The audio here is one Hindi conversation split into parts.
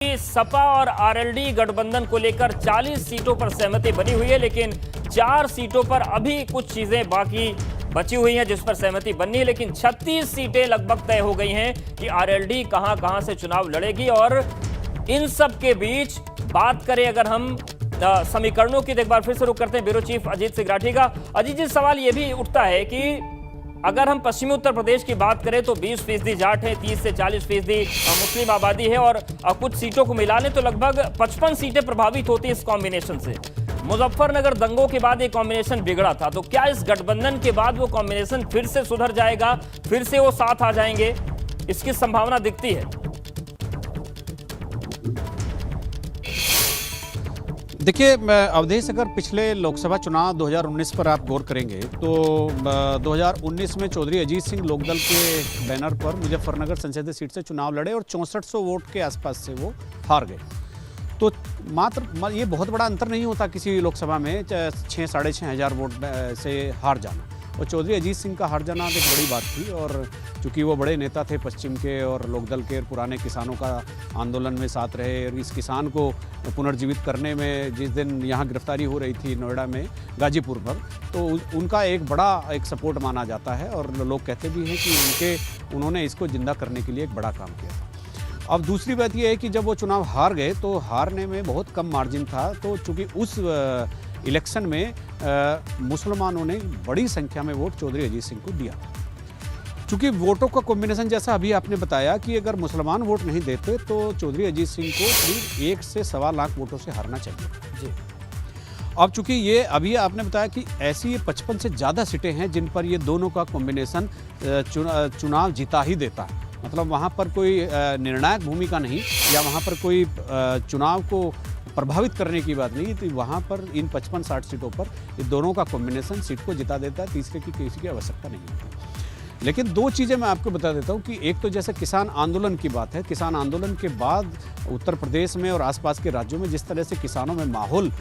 कि सपा और आरएलडी गठबंधन को लेकर 40 सीटों पर सहमति बनी हुई है, लेकिन 4 सीटों पर अभी कुछ चीजें बाकी बची हुई हैं जिस पर सहमति बननी है। लेकिन 36 सीटें लगभग तय हो गई हैं कि आरएलडी कहां से चुनाव लड़ेगी। और इन सब के बीच बात करें अगर हम समीकरणों की, तो एक बार फिर से रुक करते हैं ब्यूरो चीफ अजीत सिंगराठी का। अजीत जी, सवाल यह भी उठता है कि अगर हम पश्चिमी उत्तर प्रदेश की बात करें तो 20% जाट है, 30 से 40% मुस्लिम आबादी है, और कुछ सीटों को मिला लें तो लगभग 55 सीटें प्रभावित होती है इस कॉम्बिनेशन से। मुजफ्फरनगर दंगों के बाद एक कॉम्बिनेशन बिगड़ा था, तो क्या इस गठबंधन के बाद वो कॉम्बिनेशन फिर से सुधर जाएगा, फिर से वो साथ आ जाएंगे? इसकी संभावना दिखती है। देखिए अवधेश, अगर पिछले लोकसभा चुनाव 2019 पर आप गौर करेंगे तो 2019 में चौधरी अजीत सिंह लोकदल के बैनर पर मुजफ्फरनगर संसदीय सीट से चुनाव लड़े और 6400 वोट के आसपास से वो हार गए। तो मात्र ये बहुत बड़ा अंतर नहीं होता किसी लोकसभा में 6 साढ़े 6 हज़ार वोट से हार जाना, और चौधरी अजीत सिंह का हार जाना एक बड़ी बात थी। और चूँकि वो बड़े नेता थे पश्चिम के और लोकदल के, पुराने किसानों का आंदोलन में साथ रहे, और इस किसान को पुनर्जीवित करने में जिस दिन यहाँ गिरफ्तारी हो रही थी नोएडा में गाजीपुर पर, तो उनका एक बड़ा सपोर्ट माना जाता है। और लोग कहते भी हैं कि उन्होंने इसको जिंदा करने के लिए एक बड़ा काम किया था। अब दूसरी बात यह है कि जब वो चुनाव हार गए तो हारने में बहुत कम मार्जिन था, तो चूँकि उस इलेक्शन में मुसलमानों ने बड़ी संख्या में वोट चौधरी अजीत सिंह को दिया। चूँकि वोटों का कॉम्बिनेशन जैसा अभी आपने बताया कि अगर मुसलमान वोट नहीं देते तो चौधरी अजीत सिंह को करीब 1 से सवा लाख वोटों से हारना चाहिए जी। अब चूँकि ये अभी आपने बताया कि ऐसी 55 से ज़्यादा सीटें हैं जिन पर ये दोनों का कॉम्बिनेशन चुनाव जीता ही देता है, मतलब वहाँ पर कोई निर्णायक भूमिका नहीं, या वहाँ पर कोई चुनाव को प्रभावित करने की बात नहीं। तो वहाँ पर इन 55-60 सीटों पर ये दोनों का कॉम्बिनेशन सीट को जिता देता है, तीसरे की किसी की आवश्यकता नहीं होती। लेकिन 2 चीज़ें मैं आपको बता देता हूँ कि एक तो जैसे किसान आंदोलन की बात है, किसान आंदोलन के बाद उत्तर प्रदेश में और आसपास के राज्यों में जिस तरह से किसानों में माहौल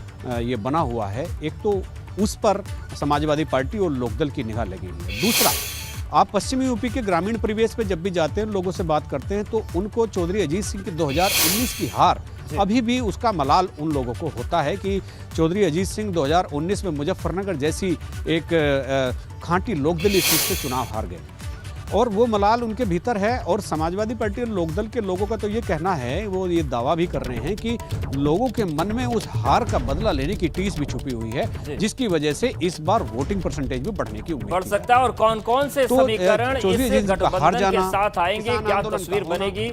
ये बना हुआ है, एक तो उस पर समाजवादी पार्टी और लोकदल की निगाह लगी हुई है। दूसरा, आप पश्चिमी यूपी के ग्रामीण परिवेश पे जब भी जाते हैं, लोगों से बात करते हैं, तो उनको चौधरी अजीत सिंह की 2019 की हार अभी भी उसका मलाल उन लोगों को होता है कि चौधरी अजीत सिंह 2019 में मुजफ्फरनगर जैसी एक खांटी लोकदलीय सीट से चुनाव हार गए, और वो मलाल उनके भीतर है। और समाजवादी पार्टी और लोकदल के लोगों का तो ये कहना है, वो ये दावा भी कर रहे हैं कि लोगों के मन में उस हार का बदला लेने की टीस भी छुपी हुई है, जिसकी वजह से इस बार वोटिंग परसेंटेज भी बढ़ने की उम्मीद बढ़ सकता है। और कौन कौन से समीकरण इस गठबंधन के साथ आएंगे, क्या तस्वीर बनेगी?